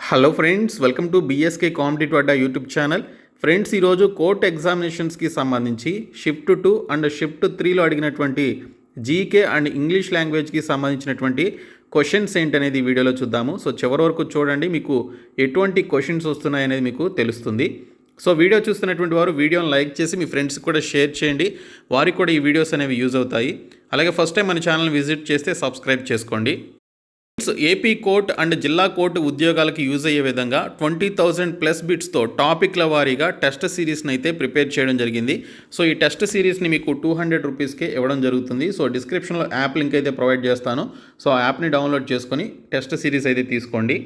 Hello friends, welcome to BSK competitive Adda YouTube channel. Friends, ఈరోజు court ఎగ్జామినేషన్స్కి సంబంధించి shift 2 and shift 3లో అడిగినటువంటి GK and English లాంగ్వేజ్కి సంబంధించినటువంటి questions ఏంటనేది ఈ వీడియోలో చూద్దాము. సో చివరి వరకు చూడండి, మీకు ఎటువంటి క్వశ్చన్స్ వస్తున్నాయనేది మీకు తెలుస్తుంది. సో వీడియో చూస్తున్నటువంటి వారు వీడియోని లైక్ చేసి మీ ఫ్రెండ్స్కి కూడా షేర్ చేయండి, వారికి కూడా ఈ వీడియోస్ అనేవి యూజ్ అవుతాయి. అలాగే ఫస్ట్ టైం మన ఛానల్ విజిట్ చేస్తే సబ్స్క్రైబ్ చేసుకోండి. ఏపీ కోర్ట్ అండ్ జిల్లా కోర్టు ఉద్యోగాలకు యూజ్ అయ్యే విధంగా 20,000+ బిట్స్తో టాపిక్ల వారీగా టెస్ట్ సిరీస్ని అయితే ప్రిపేర్ చేయడం జరిగింది. సో ఈ టెస్ట్ సిరీస్ని మీకు 200 రూపీస్కే ఇవ్వడం జరుగుతుంది. సో డిస్క్రిప్షన్లో యాప్ లింక్ అయితే ప్రొవైడ్ చేస్తాను. సో ఆ యాప్ని డౌన్లోడ్ చేసుకొని టెస్ట్ సిరీస్ అయితే తీసుకోండి.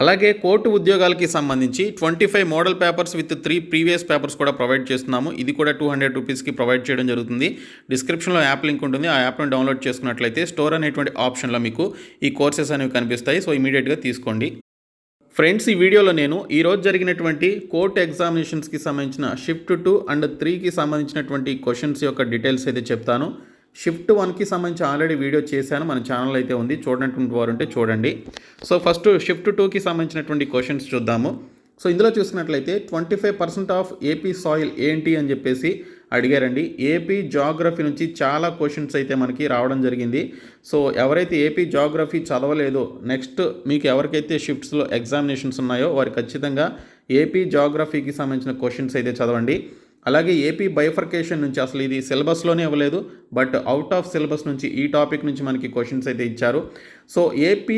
అలాగే కోర్టు ఉద్యోగాలకి సంబంధించి 25 model papers with 3 previous papers కూడా ప్రొవైడ్ చేస్తున్నాము. ఇది కూడా 200 రూపీస్కి ప్రొవైడ్ చేయడం జరుగుతుంది. డిస్క్రిప్షన్లో యాప్ లింక్ ఉంటుంది. ఆ యాప్ను డౌన్లోడ్ చేసుకున్నట్లయితే స్టోర్ అనేటువంటి ఆప్షన్లో మీకు ఈ కోర్సెస్ అనేవి కనిపిస్తాయి. సో ఇమీడియట్గా తీసుకోండి. ఫ్రెండ్స్, ఈ వీడియోలో నేను ఈరోజు జరిగినటువంటి కోర్ట్ ఎగ్జామినేషన్స్కి సంబంధించిన షిఫ్ట్ 2 అండ్ 3కి సంబంధించినటువంటి క్వశ్చన్స్ యొక్క డీటెయిల్స్ అయితే చెప్తాను. షిఫ్ట్ 1కి సంబంధించి ఆల్రెడీ వీడియో చేశాను, మన ఛానల్ అయితే ఉంది, చూడనటువంటి వారు ఉంటే చూడండి. సో ఫస్ట్ షిఫ్ట్ 2కి సంబంధించినటువంటి క్వశ్చన్స్ చూద్దాము. సో ఇందులో చూసినట్లయితే 25% ఆఫ్ ఏపీ సాయిల్ ఏంటి అని చెప్పేసి అడిగారండి. ఏపీ జాగ్రఫీ నుంచి చాలా క్వశ్చన్స్ అయితే మనకి రావడం జరిగింది. సో ఎవరైతే ఏపీ జాగ్రఫీ చదవలేదో, నెక్స్ట్ మీకు ఎవరికైతే షిఫ్ట్స్లో ఎగ్జామినేషన్స్ ఉన్నాయో వారు ఖచ్చితంగా ఏపీ జాగ్రఫీకి సంబంధించిన క్వశ్చన్స్ అయితే చదవండి. అలాగే ఏపీ బైఫర్కేషన్ నుంచి అసలు ఇది సిలబస్లోనే ఇవ్వలేదు, బట్ అవుట్ ఆఫ్ సిలబస్ నుంచి ఈ టాపిక్ నుంచి మనకి క్వశ్చన్స్ అయితే ఇచ్చారు. So AP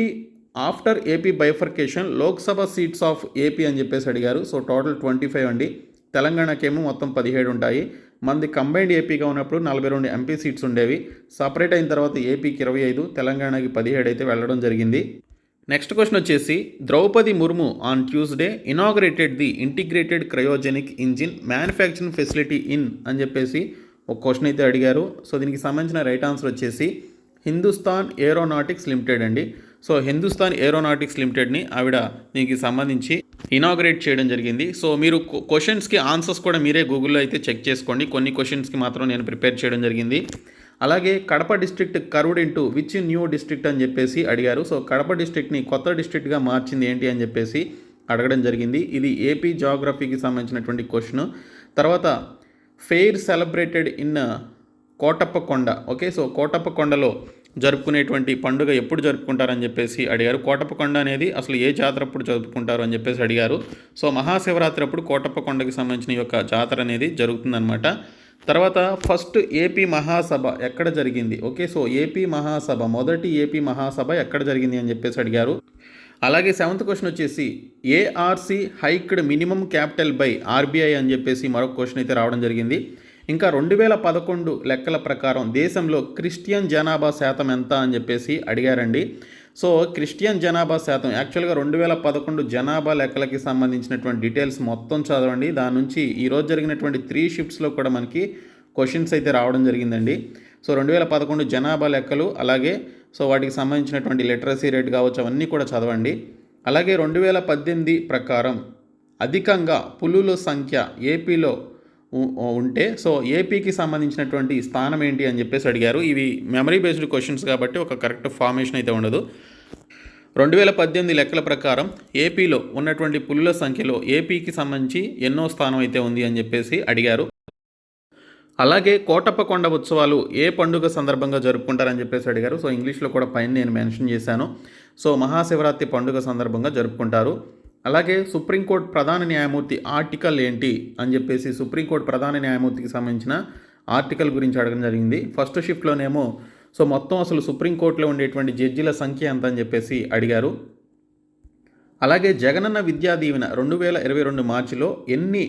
after AP bifurcation Lok Sabha seats of AP అని చెప్పేసి అడిగారు. సో టోటల్ 25 అండి. తెలంగాణకేమో మొత్తం 17 ఉంటాయి. మనది కంబైన్డ్ ఏపీగా ఉన్నప్పుడు 42 ఎంపీ సీట్స్ ఉండేవి. సపరేట్ అయిన తర్వాత ఏపీకి 25, తెలంగాణకి 17 అయితే వెళ్ళడం జరిగింది. నెక్స్ట్ క్వశ్చన్ వచ్చేసి, Draupadi Murmu on Tuesday inaugurated the integrated cryogenic engine manufacturing facility in అని చెప్పేసి ఒక క్వశ్చన్ అయితే అడిగారు. సో దీనికి సంబంధించిన రైట్ ఆన్సర్ వచ్చేసి హిందుస్థాన్ ఏరోనాటిక్స్ లిమిటెడ్ అండి. సో హిందుస్థాన్ ఏరోనాటిక్స్ లిమిటెడ్ని ఆవిడ దీనికి సంబంధించి ఇనాగ్రేట్ చేయడం జరిగింది. సో మీరు క్వశ్చన్స్కి ఆన్సర్స్ కూడా మీరే గూగుల్లో అయితే చెక్ చేసుకోండి. కొన్ని క్వశ్చన్స్కి మాత్రం నేను ప్రిపేర్ చేయడం జరిగింది. అలాగే Kadapa district curved into which new district అని చెప్పేసి అడిగారు. సో కడప డిస్ట్రిక్ట్ని కొత్త డిస్ట్రిక్ట్గా మార్చింది ఏంటి అని చెప్పేసి అడగడం జరిగింది. ఇది ఏపీ జాగ్రఫీకి సంబంధించినటువంటి క్వశ్చన్. తర్వాత fair celebrated in Kotappakonda. Okay, so కోటప్పకొండలో జరుపుకునేటువంటి పండుగ ఎప్పుడు జరుపుకుంటారని చెప్పేసి అడిగారు. కోటప్పకొండ అనేది అసలు ఏ జాతర అప్పుడు జరుపుకుంటారు అని చెప్పేసి అడిగారు. సో మహాశివరాత్రి అప్పుడు కోటప్పకొండకి సంబంధించిన ఈ యొక్క జాతర అనేది జరుగుతుందన్నమాట. తర్వాత ఫస్ట్ ఏపీ మహాసభ ఎక్కడ జరిగింది? ఓకే, సో ఏపీ మహాసభ, మొదటి ఏపీ మహాసభ ఎక్కడ జరిగింది అని చెప్పేసి అడిగారు. అలాగే 7th క్వశ్చన్ వచ్చేసి ARC hiked minimum capital by RBI అని చెప్పేసి మరొక క్వశ్చన్ అయితే రావడం జరిగింది. ఇంకా 2011 లెక్కల ప్రకారం దేశంలో క్రిస్టియన్ జనాభా శాతం ఎంత అని చెప్పేసి అడిగారండి. సో క్రిస్టియన్ జనాభా శాతం యాక్చువల్గా 2011 జనాభా లెక్కలకి సంబంధించినటువంటి డీటెయిల్స్ మొత్తం చదవండి. దాని నుంచి ఈరోజు జరిగినటువంటి 3 షిఫ్ట్స్లో కూడా మనకి క్వశ్చన్స్ అయితే రావడం జరిగిందండి. సో 2011 జనాభా లెక్కలు, అలాగే సో వాటికి సంబంధించినటువంటి లిటరసీ రేట్ కావచ్చు, అవన్నీ కూడా చదవండి. అలాగే 2018 ప్రకారం అధికంగా పులుల సంఖ్య ఏపీలో ఉంటే సో ఏపీకి సంబంధించినటువంటి స్థానం ఏంటి అని చెప్పేసి అడిగారు. ఇవి మెమరీ బేస్డ్ క్వశ్చన్స్ కాబట్టి ఒక కరెక్ట్ ఫార్మేషన్ అయితే ఉండదు. 2018 లెక్కల ప్రకారం ఏపీలో ఉన్నటువంటి పులుల సంఖ్యలో ఏపీకి సంబంధించి ఎన్నో స్థానం అయితే ఉంది అని చెప్పేసి అడిగారు. అలాగే కోటప్పకొండ ఉత్సవాలు ఏ పండుగ సందర్భంగా జరుపుకుంటారని చెప్పేసి అడిగారు. సో ఇంగ్లీష్లో కూడా పైన నేను మెన్షన్ చేశాను. సో మహాశివరాత్రి పండుగ సందర్భంగా జరుపుకుంటారు. అలాగే సుప్రీంకోర్టు ప్రధాన న్యాయమూర్తి ఆర్టికల్ ఏంటి అని చెప్పేసి సుప్రీంకోర్టు ప్రధాన న్యాయమూర్తికి సంబంధించిన ఆర్టికల్ గురించి అడగడం జరిగింది. ఫస్ట్ షిఫ్ట్లోనేమో సో మొత్తం అసలు సుప్రీంకోర్టులో ఉండేటువంటి జడ్జిల సంఖ్య ఎంత అని చెప్పేసి అడిగారు. అలాగే జగనన్న విద్యా దీవెన 2022 మార్చిలో ఎన్ని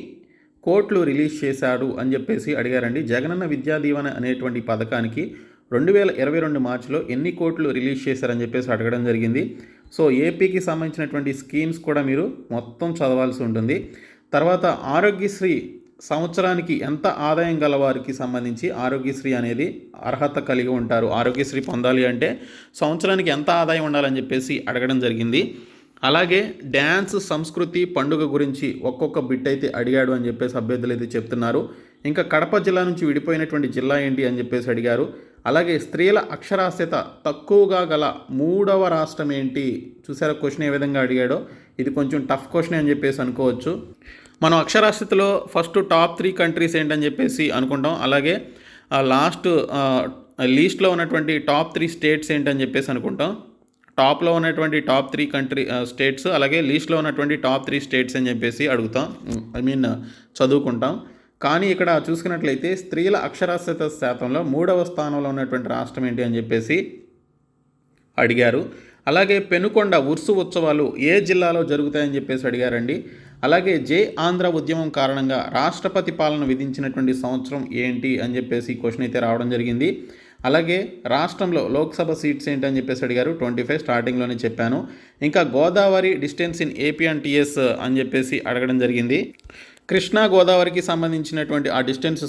కోట్లు రిలీజ్ చేశాడు అని చెప్పేసి అడిగారండి. జగనన్న విద్యా దీవెన అనేటువంటి పథకానికి 2022 మార్చిలో ఎన్ని కోట్లు రిలీజ్ చేశారని చెప్పేసి అడగడం జరిగింది. సో ఏపీకి సంబంధించినటువంటి స్కీమ్స్ కూడా మీరు మొత్తం చదవాల్సి ఉంటుంది. తర్వాత ఆరోగ్యశ్రీ సంవత్సరానికి ఎంత ఆదాయం గల వారికి సంబంధించి ఆరోగ్యశ్రీ అనేది అర్హత కలిగి ఉంటారు. ఆరోగ్యశ్రీ పొందాలి అంటే సంవత్సరానికి ఎంత ఆదాయం ఉండాలని చెప్పేసి అడగడం జరిగింది. అలాగే డ్యాన్స్, సంస్కృతి, పండుగ గురించి ఒక్కొక్క బిట్ అయితే అడిగాడు అని చెప్పేసి అభ్యర్థులు అయితే చెప్తున్నారు. ఇంకా కడప జిల్లా నుంచి విడిపోయినటువంటి జిల్లా ఏంటి అని చెప్పేసి అడిగారు. అలాగే స్త్రీల అక్షరాస్యత తక్కువగా గల 3వ రాష్ట్రం ఏంటి? చూసారా క్వశ్చన్ ఏ విధంగా అడిగాడో. ఇది కొంచెం టఫ్ క్వశ్చన్ అని చెప్పేసి అనుకోవచ్చు. మనం అక్షరాస్యతలో ఫస్ట్ టాప్ 3 కంట్రీస్ ఏంటని చెప్పేసి అనుకుంటాం. అలాగే లీస్ట్లో ఉన్నటువంటి టాప్ 3 స్టేట్స్ ఏంటని చెప్పేసి అనుకుంటాం. టాప్లో ఉన్నటువంటి టాప్ 3 స్టేట్స్, అలాగే లీస్ట్లో ఉన్నటువంటి టాప్ 3 స్టేట్స్ అని చెప్పేసి అడుగుతాం, చదువుకుంటాం. కానీ ఇక్కడ చూసుకున్నట్లయితే స్త్రీల అక్షరాస్యత శాతంలో 3వ స్థానంలో ఉన్నటువంటి రాష్ట్రం ఏంటి అని చెప్పేసి అడిగారు. అలాగే పెనుకొండ ఉర్సు ఉత్సవాలు ఏ జిల్లాలో జరుగుతాయని చెప్పేసి అడిగారండి. అలాగే జై ఆంధ్ర ఉద్యమం కారణంగా రాష్ట్రపతి పాలన విధించినటువంటి సంవత్సరం ఏంటి అని చెప్పేసి క్వశ్చన్ అయితే రావడం జరిగింది. అలాగే రాష్ట్రంలో లోక్సభ సీట్స్ ఏంటని చెప్పేసి అడిగారు. 25 స్టార్టింగ్లోనే చెప్పాను. ఇంకా Godavari distance in AP and TS అని చెప్పేసి అడగడం జరిగింది. కృష్ణా గోదావరికి సంబంధించినటువంటి ఆ డిస్టెన్స్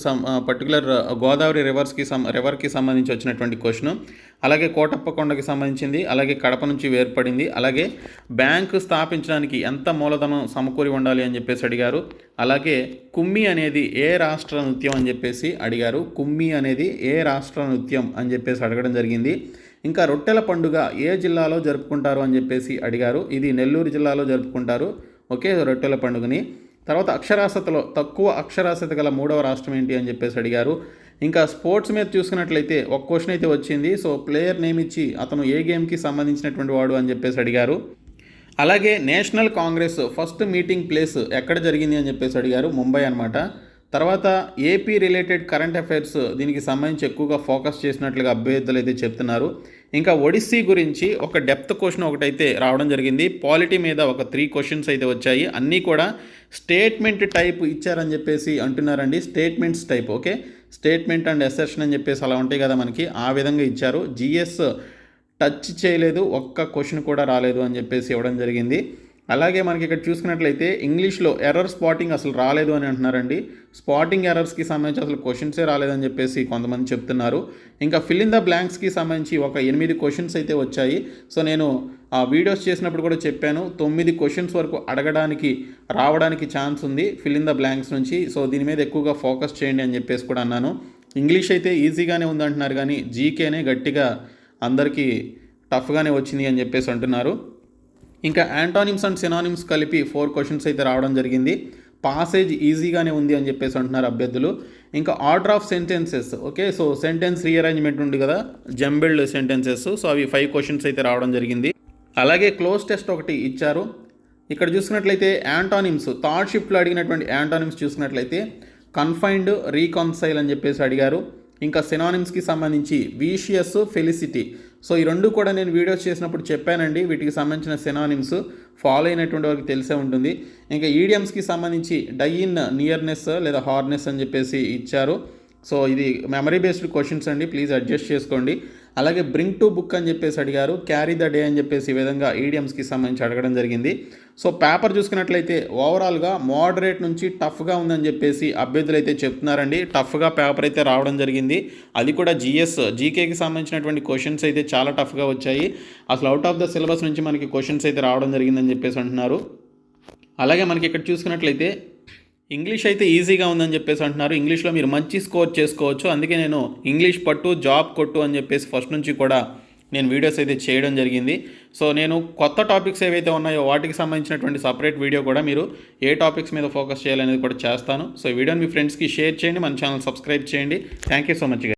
పర్టికులర్ గోదావరి రివర్కి సంబంధించి వచ్చినటువంటి క్వశ్చన్. అలాగే కోటప్ప కొండకి సంబంధించింది, అలాగే కడప నుంచి వేర్పడింది, అలాగే బ్యాంకు స్థాపించడానికి ఎంత మూలధనం సమకూరి ఉండాలి అని చెప్పేసి అడిగారు. అలాగే కుమ్మి అనేది ఏ రాష్ట్ర నృత్యం అని చెప్పేసి అడిగారు. కుమ్మి అనేది ఏ రాష్ట్ర నృత్యం అని చెప్పేసి అడగడం జరిగింది. ఇంకా రొట్టెల పండుగ ఏ జిల్లాలో జరుపుకుంటారు అని చెప్పేసి అడిగారు. ఇది నెల్లూరు జిల్లాలో జరుపుకుంటారు. ఓకే, రొట్టెల పండుగని. తర్వాత అక్షరాస్యతలో తక్కువ అక్షరాస్యత గల 3వ రాష్ట్రం ఏంటి అని చెప్పేసి అడిగారు. ఇంకా స్పోర్ట్స్ మీద చూసుకున్నట్లయితే ఒక క్వశ్చన్ అయితే వచ్చింది. సో ప్లేయర్ నేమ్ ఇచ్చి అతను ఏ గేమ్కి సంబంధించినటువంటి వాడు అని చెప్పేసి అడిగారు. అలాగే national Congress first meeting place ఎక్కడ జరిగింది అని చెప్పేసి అడిగారు. ముంబై అనమాట. తర్వాత ఏపీ రిలేటెడ్ కరెంట్ అఫైర్స్ దీనికి సంబంధించి ఎక్కువగా ఫోకస్ చేసినట్లుగా అభ్యర్థులు అయితే చెప్తున్నారు. ఇంకా ఒడిస్సీ గురించి ఒక డెప్త్ క్వశ్చన్ ఒకటైతే రావడం జరిగింది. పాలిటీ మీద ఒక 3 క్వశ్చన్స్ అయితే వచ్చాయి. అన్నీ కూడా స్టేట్మెంట్ టైప్ ఇచ్చారని చెప్పేసి అంటున్నారండి. Statements type, okay, statement and assertion అని చెప్పేసి అలా ఉంటాయి కదా మనకి, ఆ విధంగా ఇచ్చారు. జిఎస్ టచ్ చేయలేదు, ఒక్క క్వశ్చన్ కూడా రాలేదు అని చెప్పేసి ఇవ్వడం జరిగింది. అలాగే మనకి ఇక్కడ చూసుకున్నట్లయితే ఇంగ్లీష్లో ఎర్రర్ స్పాటింగ్ అసలు రాలేదు అని అంటున్నారండి. స్పాటింగ్ ఎర్రర్స్కి సంబంధించి అసలు క్వశ్చన్సే రాలేదని చెప్పేసి కొంతమంది చెప్తున్నారు. ఇంకా ఫిల్ ఇన్ ద బ్లాంక్స్కి సంబంధించి ఒక 8 క్వశ్చన్స్ అయితే వచ్చాయి. సో నేను ఆ వీడియోస్ చేసినప్పుడు కూడా చెప్పాను, 9 క్వశ్చన్స్ వరకు రావడానికి ఛాన్స్ ఉంది ఫిల్ ఇన్ ద బ్లాంక్స్ నుంచి. సో దీని మీద ఎక్కువగా ఫోకస్ చేయండి అని చెప్పేసి కూడా అన్నాను. ఇంగ్లీష్ అయితే ఈజీగానే ఉందంటున్నారు, కానీ జీకేనే గట్టిగా అందరికీ టఫ్గానే వచ్చింది అని చెప్పేసి అంటున్నారు. ఇంకా యాంటానిమ్స్ అండ్ సినానిమ్స్ కలిపి 4 క్వశ్చన్స్ అయితే రావడం జరిగింది. పాసేజ్ ఈజీగానే ఉంది అని చెప్పేసి అంటున్నారు అభ్యర్థులు. ఇంకా order of sentences, okay, so sentence rearrangement ఉంది కదా, జంబిల్డ్ సెంటెన్సెస్, సో అవి 5 క్వశ్చన్స్ అయితే రావడం జరిగింది. అలాగే క్లోజ్ టెస్ట్ ఒకటి ఇచ్చారు. ఇక్కడ చూసుకున్నట్లయితే యాంటానిమ్స్ థర్డ్ షిఫ్ట్లో అడిగినటువంటి యాంటానిమ్స్ చూసుకున్నట్లయితే కన్ఫైన్డ్, రీకన్సైల్ అని చెప్పేసి అడిగారు. ఇంకా సినానిమ్స్కి సంబంధించి వీషియస్, ఫెలిసిటీ, సో ఈ 2 కూడా నేను వీడియోస్ చేసినప్పుడు చెప్పానండి. వీటికి సంబంధించిన సినానిమ్స్ ఫాలో అయినటువంటి వారికి తెలిసే ఉంటుంది. ఇంకా ఈడియమ్స్కి సంబంధించి డై ఇన్ నియర్నెస్ లేదా హార్నెస్ అని చెప్పేసి ఇచ్చారు. సో ఇది మెమరీ బేస్డ్ క్వశ్చన్స్ అండి, ప్లీజ్ అడ్జస్ట్ చేసుకోండి. అలాగే బ్రింగ్ టు బుక్ అని చెప్పేసి అడిగారు. క్యారీ ద డే అని చెప్పేసి ఈ విధంగా ఈడియమ్స్కి సంబంధించి అడగడం జరిగింది. సో పేపర్ చూసుకున్నట్లయితే ఓవరాల్గా మోడరేట్ నుంచి టఫ్గా ఉందని చెప్పేసి అభ్యర్థులు అయితే చెప్తున్నారండి. టఫ్గా పేపర్ అయితే రావడం జరిగింది. అది కూడా జీకేకి సంబంధించినటువంటి క్వశ్చన్స్ అయితే చాలా టఫ్గా వచ్చాయి. అసలు అవుట్ ఆఫ్ ద సిలబస్ నుంచి మనకి క్వశ్చన్స్ అయితే రావడం జరిగిందని చెప్పేసి అంటున్నారు. అలాగే మనకి ఇక్కడ చూసుకున్నట్లయితే ఇంగ్లీష్ అయితే ఈజీగా ఉందని చెప్పేసి అంటున్నారు. ఇంగ్లీష్లో మీరు మంచి స్కోర్ చేసుకోవచ్చు. అందుకే నేను ఇంగ్లీష్ పట్టు జాబ్ కొట్టు అని చెప్పేసి ఫస్ట్ నుంచి కూడా నేను వీడియోస్ అయితే చేయడం జరిగింది. సో నేను కొత్త టాపిక్స్ ఏవైతే ఉన్నాయో వాటికి సంబంధించినటువంటి సపరేట్ వీడియో కూడా మీరు ఏ టాపిక్స్ మీద ఫోకస్ చేయాలనేది కూడా చేస్తాను. సో ఈ వీడియోని మీ ఫ్రెండ్స్కి షేర్ చేయండి, మన ఛానల్ సబ్స్క్రైబ్ చేయండి. Thank you so much.